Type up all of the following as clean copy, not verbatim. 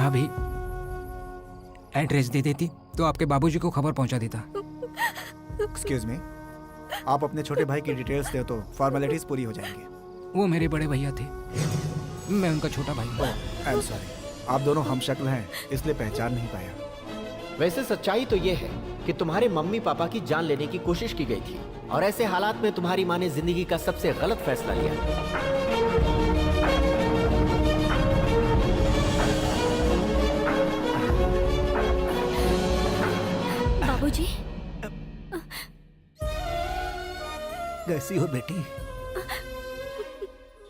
भाभी एड्रेस दे देती तो आपके बाबूजी को खबर पहुंचा देता। एक्सक्यूज मी, आप अपने छोटे भाई की डिटेल्स दे तो फॉर्मेलिटीज पूरी हो जाएंगी। वो मेरे बड़े भैया थे, मैं उनका छोटा भाई हूँ। आई एम सॉरी, आप दोनों हम शक्ल हैं इसलिए पहचान नहीं पाया। वैसे सच्चाई तो ये है कि तुम्हारे मम्मी पापा की जान लेने की कोशिश की गई थी और ऐसे हालात में तुम्हारी माँ ने जिंदगी का सबसे गलत फैसला लिया। बाबूजी, कैसी हो बेटी?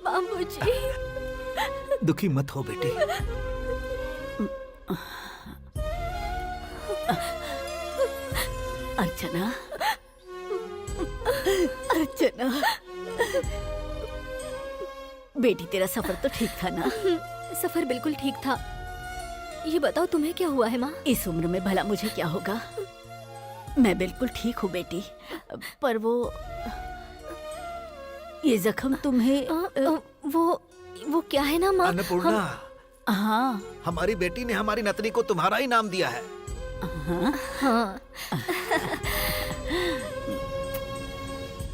बाबूजी। दुखी मत हो बेटी। अर्चना, अर्चना, बेटी तेरा सफर तो ठीक था ना? सफर बिल्कुल ठीक था। ये बताओ तुम्हें क्या हुआ है माँ? इस उम्र में भला मुझे क्या होगा? मैं बिल्कुल ठीक हूँ बेटी, पर ये जख्म तुम्हें वो क्या है ना माँ? अन्नपूर्णा, हाँ हमारी बेटी ने हमारी नतनी को तुम्हारा ही नाम दिया है। हाँ।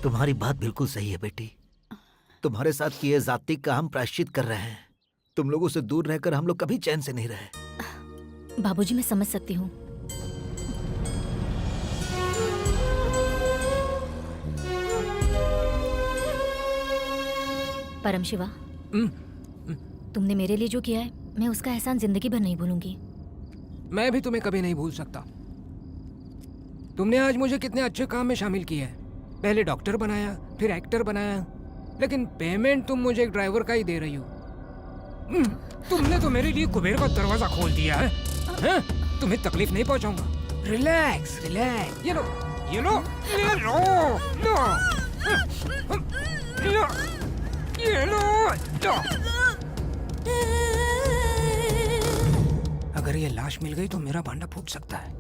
तुम्हारी बात बिल्कुल सही है बेटी। तुम्हारे साथ किए जाति का हम प्रायश्चित कर रहे हैं। तुम लोगों से दूर रहकर हम लोग कभी चैन से नहीं रहे। बाबूजी, मैं समझ सकती हूँ। परम शिवा, तुमने मेरे लिए जो किया है, मैं उसका एहसान जिंदगी भर नहीं भूलूंगी। मैं भी तुम्हें कभी नहीं भूल सकता। तुमने आज मुझे कितने अच्छे काम में शामिल किया है। पहले डॉक्टर बनाया, फिर एक्टर बनाया, लेकिन पेमेंट तुम मुझे एक ड्राइवर का ही दे रही हो। तुमने तो मेरे लिए कुबेर का दरवाजा खोल दिया है। हैं? तुम्हें तकलीफ नहीं पहुंचाऊंगा। Relax relax. ये लो ये लो ये लो लो लो ये लो लो। अगर ये लाश मिल गई तो मेरा भांडा फूट सकता है।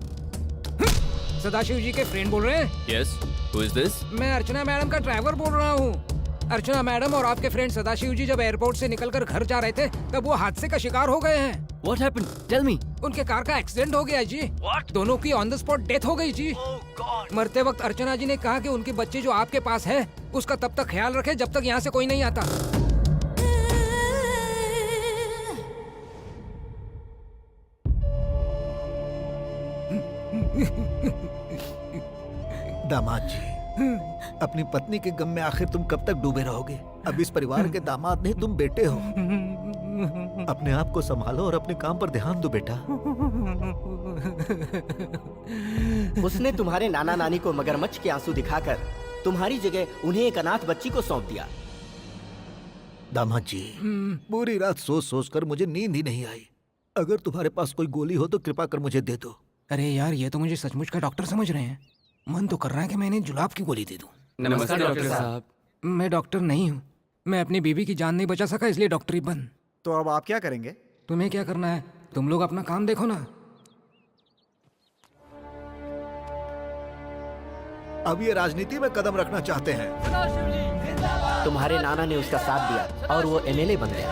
सदाशिव जी के फ्रेंड बोल रहे हैं? Yes, who is this? मैं अर्चना मैडम का ड्राइवर बोल रहा हूँ। अर्चना मैडम और आपके फ्रेंड सदाशिव जी जब एयरपोर्ट से निकलकर घर जा रहे थे तब वो हादसे का शिकार हो गए हैं। What happened? Tell me. उनके कार का एक्सीडेंट हो गया जी। What? दोनों की ऑन द स्पॉट डेथ हो गई जी। Oh God. मरते वक्त अर्चना जी ने कहा कि उनके बच्चे जो आपके पास है उसका तब तक ख्याल रखे जब तक यहाँ से कोई नहीं आता। दामाद जी, अपनी पत्नी के गम में आखिर तुम कब तक डूबे रहोगे? अब इस परिवार के दामाद नहीं, तुम बेटे हो। अपने आप को संभालो और अपने काम पर ध्यान दो बेटा। उसने तुम्हारे नाना नानी को मगरमच्छ के आंसू दिखाकर तुम्हारी जगह उन्हें एक अनाथ बच्ची को सौंप दिया। दामाद जी, पूरी रात सोच सोच कर मुझे नींद ही नहीं आई। अगर तुम्हारे पास कोई गोली हो तो कृपा कर मुझे दे दो। अरे यार, ये तो मुझे सचमुच का डॉक्टर समझ रहे हैं। मन तो कर रहा है कि मैंने जुलाब की गोली दे दूं। नमस्कार डॉक्टर साहब। मैं डॉक्टर नहीं हूँ। मैं अपनी बीवी की जान नहीं बचा सका, इसलिए डॉक्टरी बंद। तो अब आप क्या करेंगे? तुम्हें क्या करना है? तुम लोग अपना काम देखो ना। अब ये राजनीति में कदम रखना चाहते हैं। तुम्हारे नाना ने उसका साथ दिया और वो एमएलए बन गया।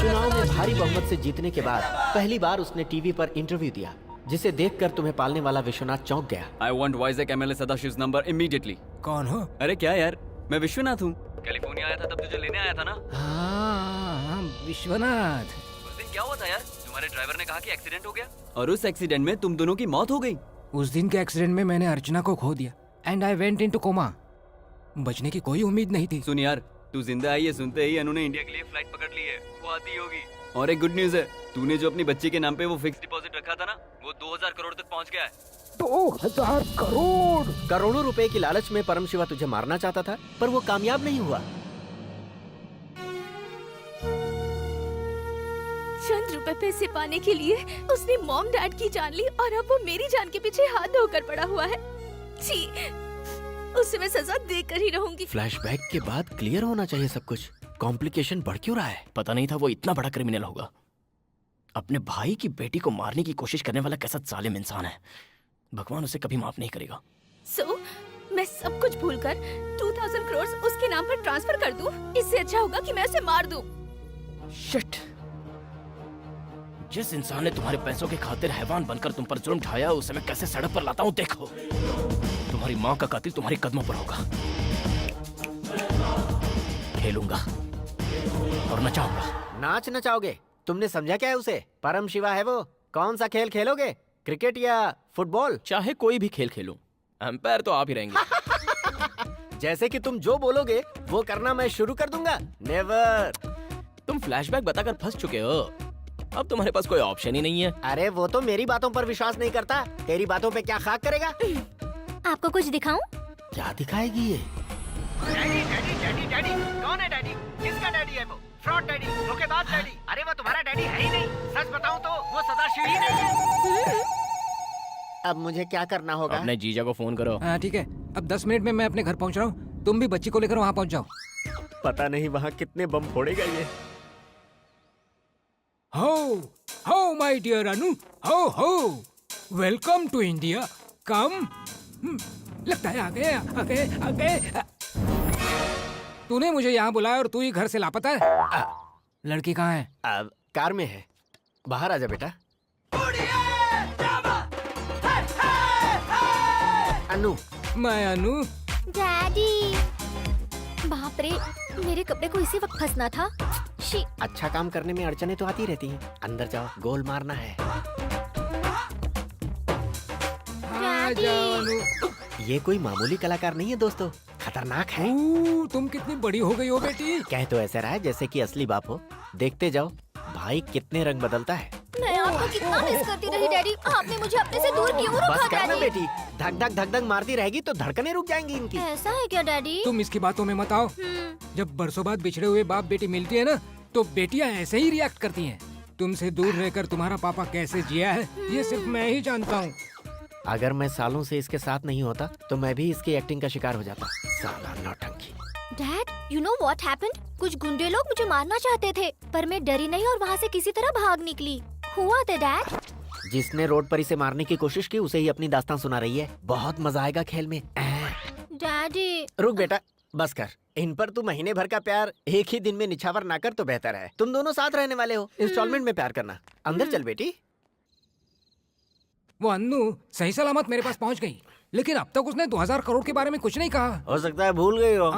चुनाव में भारी बहुमत से जीतने के बाद पहली बार उसने टीवी पर इंटरव्यू दिया, जिसे देखकर तुम्हें पालने वाला विश्वनाथ चौंक गया। I want Vizag MLA सदाशिव's number immediately. कौन हो? अरे क्या यार, मैं विश्वनाथ हूँ। कैलिफोर्निया आया था तब तुझे लेने आया था ना। हाँ, विश्वनाथ। उस दिन क्या हुआ था यार? तुम्हारे ड्राइवर ने कहा कि एक्सीडेंट हो गया और उस एक्सीडेंट में तुम दोनों की मौत हो गई। उस दिन के एक्सीडेंट में मैंने अर्चना को खो दिया and I went into coma. बचने की कोई उम्मीद नहीं थी। सुन यार, तू जिंदा आई है सुनते ही उन्होंने इंडिया के लिए फ्लाइट पकड़ ली है। वो आती होगी। और एक गुड न्यूज है, तूने जो अपनी बच्ची के नाम पे वो फिक्स डिपॉजिट रखा था ना, वो 2000 करोड़ तक पहुंच गया है। 2000 करोड़? करोड़ों रुपए की लालच में परम शिवा तुझे मारना चाहता था, पर वो कामयाब नहीं हुआ। चंद रुपए पैसे पाने के लिए उसने मॉम डैड की जान ली और अब वो मेरी जान के पीछे हाथ धोकर पड़ा हुआ है। छी, उसे मैं सजा देकर ही रहूंगी। फ्लैशबैक के बाद क्लियर होना चाहिए सब कुछ। कॉम्प्लिकेशन बढ़ क्यों रहा है? पता नहीं था वो इतना बड़ा क्रिमिनल होगा। अपने भाई की बेटी को मारने की कोशिश करने वाला कैसा जालिम इंसान है। भगवान उसे कभी माफ नहीं करेगा। सो मैं सब कुछ भूलकर 2000 करोड़ उसके नाम पर ट्रांसफर कर दूं? इससे अच्छा होगा कि मैं उसे मार दूं। शिट, जिस इंसान ने तुम्हारे पैसों के खातिर हैवान बनकर तुम पर जुल्म ढाया उसे मैं कैसे सड़क पर लाता हूँ देखो। तुम्हारी माँ का कातिल तुम्हारे कदमों पर होगा। खेलूंगा और नचाऊंगा। नाच नचाओगे? तुमने समझा क्या है उसे? परम शिवा है वो। कौन सा खेल खेलोगे? क्रिकेट या फुटबॉल? चाहे कोई भी खेल खेलूं, एम्पायर तो आप ही रहेंगे। जैसे कि तुम जो बोलोगे वो करना मैं शुरू कर दूंगा। नेवर। तुम फ्लैशबैक बताकर फंस चुके हो। अब तुम्हारे पास कोई ऑप्शन ही नहीं है। अरे वो तो मेरी बातों पर विश्वास नहीं करता, तेरी बातों पे क्या खाक करेगा? आपको कुछ दिखाऊं? क्या दिखाएगी ये? डैडी डैडी डैडी डैडी कौन है डैडी? किसका डैडी है वो? फ्रॉड डैडी, धोखेबाज डैडी। अरे वो तुम्हारा डैडी है ही नहीं। सच बताऊं तो वो सदाशिव ही नहीं है। अब मुझे क्या करना होगा? अपने जीजा को फोन करो। हाँ ठीक है, अब 10 मिनट में मैं अपने घर पहुंच रहा हूँ। तुम भी बच्ची को लेकर वहाँ पहुंच जाओ। पता नहीं वहाँ कितने बम फोड़ेगा ये। हो माय डियर अनु, हो वेलकम टू इंडिया। कम। लगता है आ गए। तूने मुझे यहाँ बुलाया और तू ही घर से लापता है। लड़की कहाँ है? अब कार में है। बाहर आजा बेटा। अनु। मैं अनु। डैडी, बाप रे, मेरे कपड़े को इसी वक्त फंसना था। शी। अच्छा काम करने में अड़चने तो आती रहती हैं। अंदर जाओ, गोल मारना है। आ जाओ अनु। ये कोई मामूली कलाकार नहीं है दोस्तों, खतरनाक है। तुम कितनी बड़ी हो गई हो बेटी। कह तो ऐसा रहा है जैसे कि असली बाप हो। देखते जाओ भाई कितने रंग बदलता है। मैं आपको कितना मिस करती रही डैडी। आपने मुझे अपने से दूर क्यों बस रखा करना डैडी? बेटी, धक धक धक धक मारती रहेगी तो धड़कनें रुक जाएंगी इनकी। ऐसा है क्या डैडी? तुम इसकी बातों में मत आओ। जब बरसों बाद बिछड़े हुए बाप बेटी मिलती है ना, तो बेटियां ऐसे ही रिएक्ट करती हैं। तुमसे दूर रहकर तुम्हारा पापा कैसे जिया है ये सिर्फ मैं ही जानता हूँ। अगर मैं सालों से इसके साथ नहीं होता तो मैं भी इसकी एक्टिंग का शिकार हो जाता। साला नौटंकी। Dad, you know what happened? कुछ गुंडे लोग मुझे मारना चाहते थे, पर मैं डरी नहीं और वहाँ से किसी तरह भाग निकली। हुआ था डैड। जिसने रोड पर इसे मारने की कोशिश की उसे ही अपनी दास्तान सुना रही है। बहुत मजा आएगा खेल में। डैडी। रुक बेटा, बस कर। इन पर तू महीने भर का प्यार एक ही दिन में निछावर ना कर तो बेहतर है। तुम दोनों साथ रहने वाले हो, इंस्टॉलमेंट में प्यार करना। अंदर चल बेटी। वो अन्नू सही सलामत मेरे पास पहुंच गई, लेकिन अब तक उसने 2000 करोड़ के बारे में कुछ नहीं कहा। हो सकता है भूल गई हो।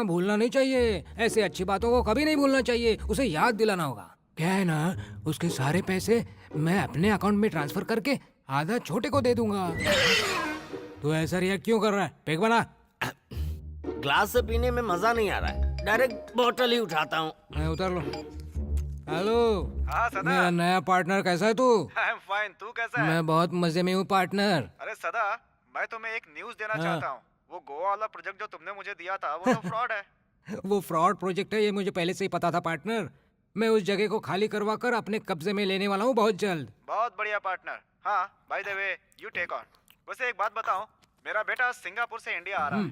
भूलना नहीं चाहिए। ऐसे अच्छी बातों को कभी नहीं भूलना चाहिए। उसे याद दिलाना होगा। क्या है ना, उसके सारे पैसे मैं अपने अकाउंट में ट्रांसफर करके आधा छोटे को दे दूंगा। तू ऐसा रिएक्ट क्यों कर रहा है? पेक बना। ग्लास से पीने में मजा नहीं आ रहा है, डायरेक्ट बोतल ही उठाता हूँ। मैं उतर लो। हेलो। हाँ सदा। मेरा नया पार्टनर कैसा है तू? आई एम फाइन, तू कैसा है? मैं बहुत मजे में हूँ पार्टनर। अरे सदा, मैं तुम्हें एक न्यूज़ देना हाँ। चाहता हूँ। वो गोवा वाला प्रोजेक्ट जो तुमने मुझे दिया था वो तो फ्रॉड है। वो फ्रॉड प्रोजेक्ट है, ये मुझे पहले से ही पता था पार्टनर। मैं उस जगह को खाली करवा कर अपने कब्जे में लेने वाला हूँ बहुत जल्द। बहुत बढ़िया पार्टनर। हाँ, by the way you take on. वैसे एक बात बताओ, मेरा बेटा सिंगापुर से इंडिया आ रहा है।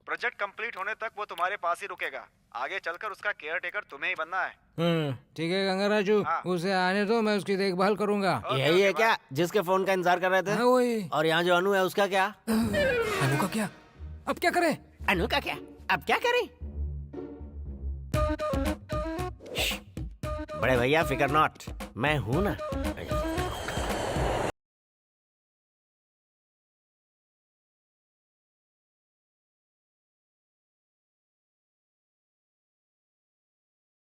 प्रोजेक्ट कंप्लीट होने तक वो तुम्हारे पास ही रुकेगा। आगे चलकर उसका केयर टेकर तुम्हें ही बनना है। ठीक है गंगाराजू, हाँ। उसे आने दो, मैं उसकी देखभाल करूंगा। यही है क्या जिसके फोन का इंतजार कर रहे थे? हाँ वही। और यहाँ जो अनु है उसका क्या? अनु का क्या? अब क्या करें? अनु का क्या? अब क्या करें? बड़े भैया फिकर नॉट, मैं हूँ ना।